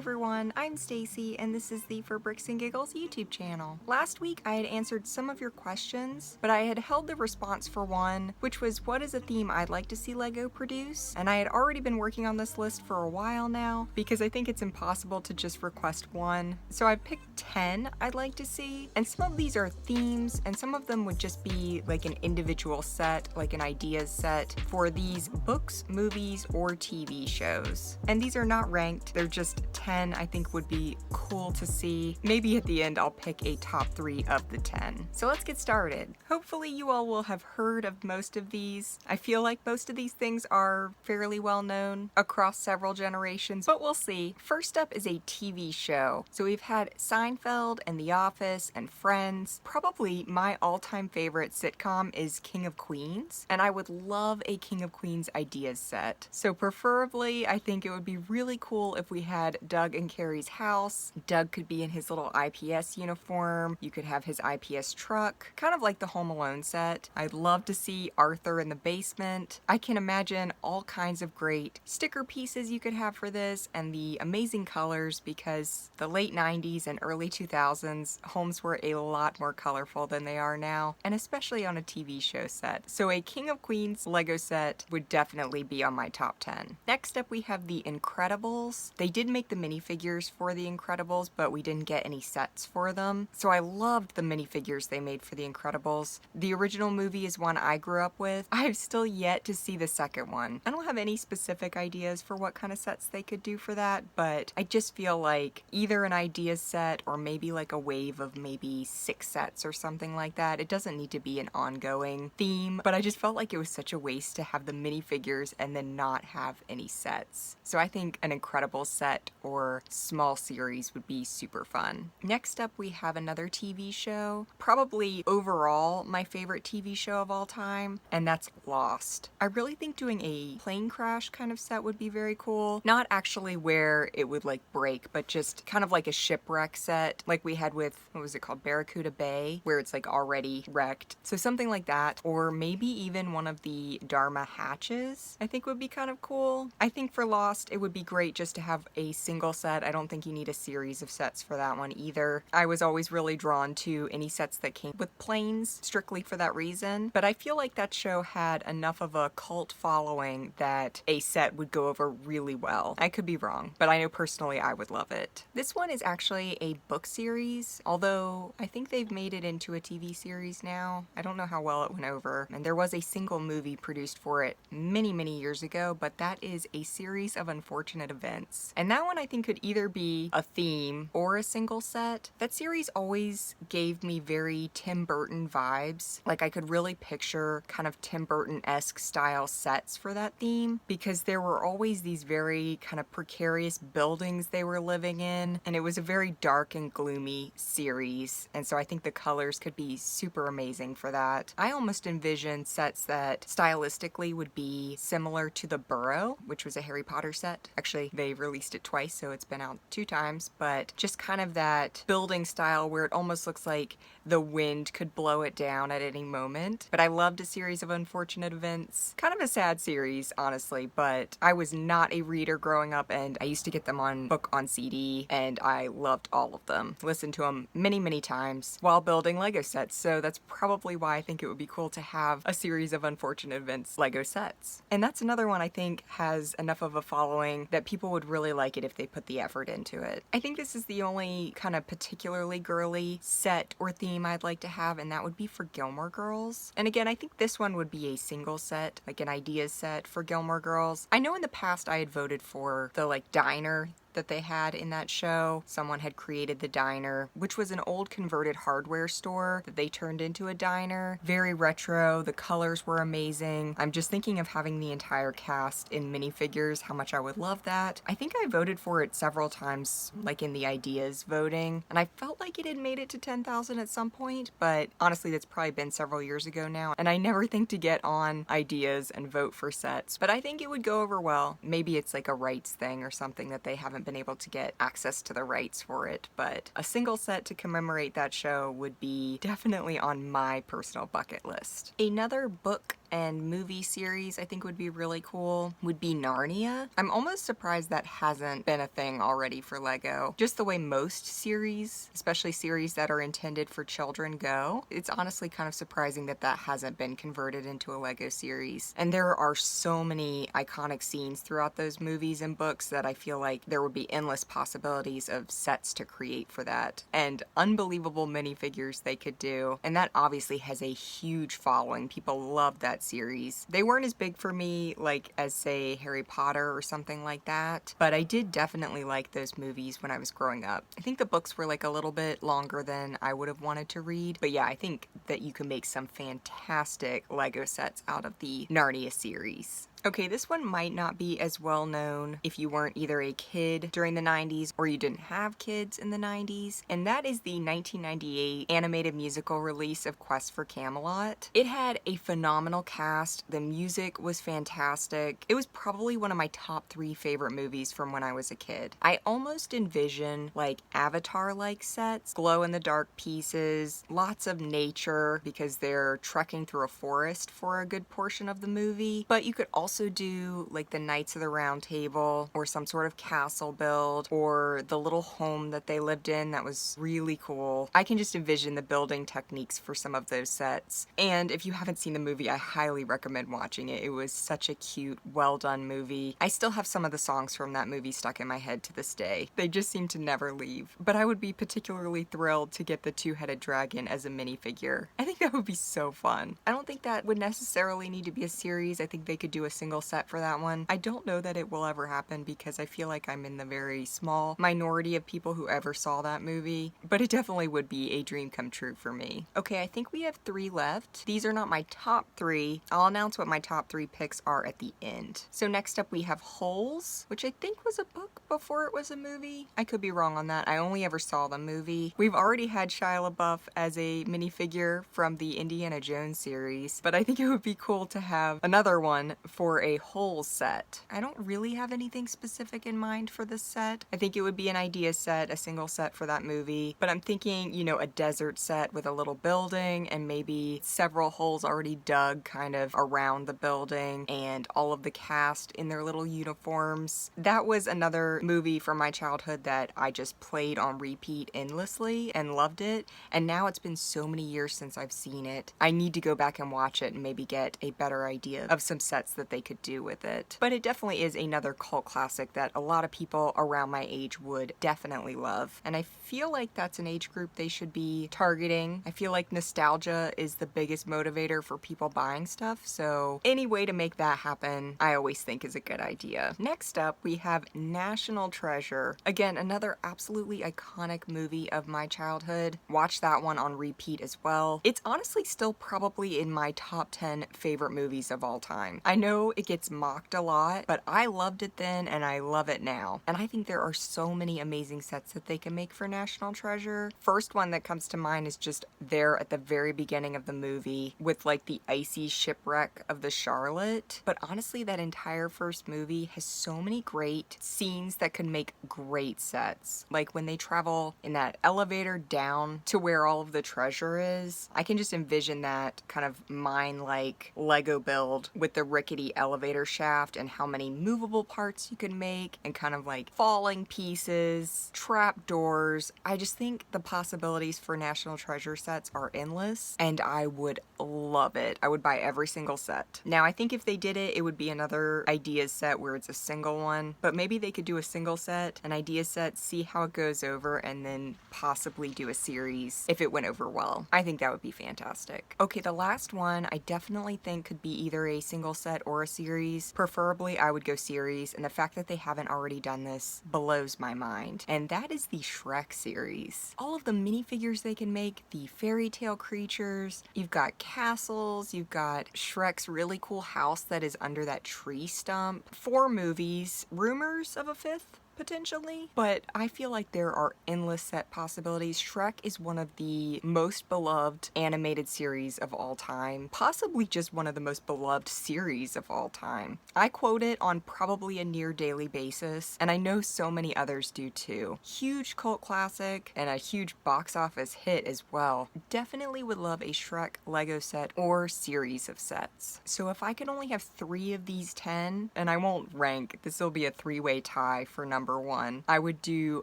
everyone, I'm Stacy and this is the For Bricks and Giggles YouTube channel. Last week I had answered some of your questions, but I had held the response for one, which was what is a theme I'd like to see LEGO produce? And I had already been working on this list for a while now because I think it's impossible to just request one. So I picked 10 I'd like to see, and some of these are themes and some of them would just be like an individual set, like an ideas set for these books, movies, or TV shows. And these are not ranked, they're just 10 I think would be cool to see. Maybe at the end I'll pick a top 3 of the 10. So let's get started. Hopefully you all will have heard of most of these. I feel like most of these things are fairly well known across several generations, but we'll see. First up is a TV show. So we've had Seinfeld and The Office and Friends. Probably my all-time favorite sitcom is King of Queens, and I would love a King of Queens ideas set. So preferably I think it would be really cool if we had Doug and Carrie's house. Doug could be in his little IPS uniform. You could have his IPS truck, kind of like the Home Alone set. I'd love to see Arthur in the basement. I can imagine all kinds of great sticker pieces you could have for this and the amazing colors, because the late 90s and early 2000s homes were a lot more colorful than they are now, and especially on a TV show set. So a King of Queens Lego set would definitely be on my top 10. Next up we have The Incredibles. They did make the minifigures for The Incredibles, but we didn't get any sets for them. So I loved the minifigures they made for The Incredibles. The original movie is one I grew up with. I've still yet to see the second one. I don't have any specific ideas for what kind of sets they could do for that, but I just feel like either an ideas set or maybe like a wave of maybe 6 sets or something like that. It doesn't need to be an ongoing theme, but I just felt like it was such a waste to have the minifigures and then not have any sets. So I think an Incredibles set or small series would be super fun. Next up we have another TV show, probably overall my favorite TV show of all time, and that's Lost. I really think doing a plane crash kind of set would be very cool. Not actually where it would like break, but just kind of like a shipwreck set like we had with, what was it called, Barracuda Bay, where it's like already wrecked. So something like that, or maybe even one of the Dharma hatches I think would be kind of cool. I think for Lost it would be great just to have a single set. I don't think you need a series of sets for that one either. I was always really drawn to any sets that came with planes strictly for that reason, but I feel like that show had enough of a cult following that a set would go over really well. I could be wrong, but I know personally I would love it. This one is actually a book series, although I think they've made it into a TV series now. I don't know how well it went over, and there was a single movie produced for it many years ago, but that is A Series of Unfortunate Events. And that one I think could either be a theme or a single set. That series always gave me very Tim Burton vibes. Like I could really picture kind of Tim Burton-esque style sets for that theme, because there were always these very kind of precarious buildings they were living in, and it was a very dark and gloomy series, and so I think the colors could be super amazing for that. I almost envision sets that stylistically would be similar to The Burrow, which was a Harry Potter set. Actually, they released it twice, so it's been out 2 times, but just kind of that building style where it almost looks like the wind could blow it down at any moment. But I loved A Series of Unfortunate Events. Kind of a sad series, honestly, but I was not a reader growing up, and I used to get them on book on CD, and I loved all of them. Listened to them many times while building Lego sets, so that's probably why I think it would be cool to have A Series of Unfortunate Events Lego sets. And that's another one I think has enough of a following that people would really like it if they put the effort into it. I think this is the only kind of particularly girly set or theme I'd like to have, and that would be for Gilmore Girls. And again, I think this one would be a single set, like an ideas set for Gilmore Girls. I know in the past I had voted for the like diner that they had in that show. Someone had created the diner, which was an old converted hardware store that they turned into a diner. Very retro, the colors were amazing. I'm just thinking of having the entire cast in minifigures, how much I would love that. I think I voted for it several times, like in the ideas voting, and I felt like it had made it to 10,000 at some point, but honestly that's probably been several years ago now, and I never think to get on ideas and vote for sets, but I think it would go over well. Maybe it's like a rights thing or something that they haven't been able to get access to the rights for it, but a single set to commemorate that show would be definitely on my personal bucket list. Another book and movie series I think would be really cool would be Narnia. I'm almost surprised that hasn't been a thing already for Lego. Just the way most series, especially series that are intended for children, go, it's honestly kind of surprising that that hasn't been converted into a Lego series. And there are so many iconic scenes throughout those movies and books that I feel like there would be endless possibilities of sets to create for that, and unbelievable minifigures they could do. And that obviously has a huge following. People love that series. They weren't as big for me like as say Harry Potter or something like that, but I did definitely like those movies when I was growing up. I think the books were like a little bit longer than I would have wanted to read, but yeah, I think that you can make some fantastic Lego sets out of the Narnia series. Okay, this one might not be as well known if you weren't either a kid during the 90s or you didn't have kids in the 90s, and that is the 1998 animated musical release of Quest for Camelot. It had a phenomenal cast, the music was fantastic. It was probably one of my top 3 favorite movies from when I was a kid. I almost envision like Avatar-like sets, glow-in-the-dark pieces, lots of nature because they're trekking through a forest for a good portion of the movie, but you could also do like the Knights of the Round Table or some sort of castle build or the little home that they lived in that was really cool. I can just envision the building techniques for some of those sets. And if you haven't seen the movie, I highly recommend watching it. It was such a cute, well done movie. I still have some of the songs from that movie stuck in my head to this day. They just seem to never leave. But I would be particularly thrilled to get the two-headed dragon as a minifigure. I think that would be so fun. I don't think that would necessarily need to be a series. I think they could do a single set for that one. I don't know that it will ever happen because I feel like I'm in the very small minority of people who ever saw that movie, but it definitely would be a dream come true for me. Okay, I think we have 3 left. These are not my top 3. I'll announce what my top 3 picks are at the end. So next up we have Holes, which I think was a book before it was a movie. I could be wrong on that. I only ever saw the movie. We've already had Shia LaBeouf as a minifigure from the Indiana Jones series, but I think it would be cool to have another one for a whole set. I don't really have anything specific in mind for this set. I think it would be an idea set, a single set for that movie, but I'm thinking, you know, a desert set with a little building and maybe several holes already dug kind of around the building and all of the cast in their little uniforms. That was another movie from my childhood that I just played on repeat endlessly and loved it, and now it's been so many years since I've seen it. I need to go back and watch it and maybe get a better idea of some sets that they could do with it. But it definitely is another cult classic that a lot of people around my age would definitely love. And I feel like that's an age group they should be targeting. I feel like nostalgia is the biggest motivator for people buying stuff, so any way to make that happen, I always think is a good idea. Next up, we have National Treasure. Again, another absolutely iconic movie of my childhood. Watched that one on repeat as well. It's honestly still probably in my top 10 favorite movies of all time. I know it gets mocked a lot, but I loved it then and I love it now. And I think there are so many amazing sets that they can make for National Treasure. First one that comes to mind is just there at the very beginning of the movie with like the icy shipwreck of the Charlotte. But honestly, that entire first movie has so many great scenes that could make great sets. Like when they travel in that elevator down to where all of the treasure is, I can just envision that kind of mine-like Lego build with the rickety elevator shaft and how many movable parts you can make and kind of like falling pieces, trap doors. I just think the possibilities for National Treasure sets are endless and I would love it. I would buy every single set. Now I think if they did it, it would be another ideas set where it's a single one, but maybe they could do a single set, an idea set, see how it goes over, and then possibly do a series if it went over well. I think that would be fantastic. Okay, the last one I definitely think could be either a single set or a series. Preferably I would go series, and the fact that they haven't already done this blows my mind. And that is the Shrek series. All of the minifigures they can make, the fairy tale creatures, you've got castles, you've got Shrek's really cool house that is under that tree stump. 4 movies, rumors of a 5th potentially, but I feel like there are endless set possibilities. Shrek is one of the most beloved animated series of all time, possibly just one of the most beloved series of all time. I quote it on probably a near daily basis, and I know so many others do too. Huge cult classic and a huge box office hit as well. Definitely would love a Shrek Lego set or series of sets. So if I could only have 3 of these 10, and I won't rank, this will be a 3-way tie for number 1, I would do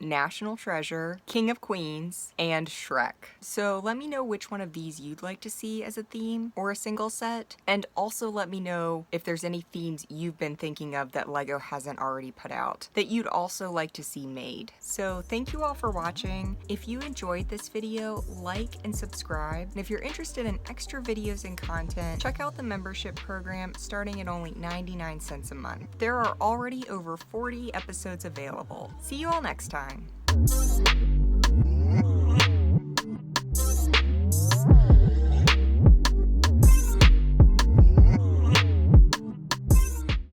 National Treasure, King of Queens, and Shrek. So let me know which one of these you'd like to see as a theme or a single set, and also let me know if there's any themes you've been thinking of that LEGO hasn't already put out that you'd also like to see made. So thank you all for watching. If you enjoyed this video, like and subscribe. And if you're interested in extra videos and content, check out the membership program starting at only 99 cents a month. There are already over 40 episodes available. See you all next time.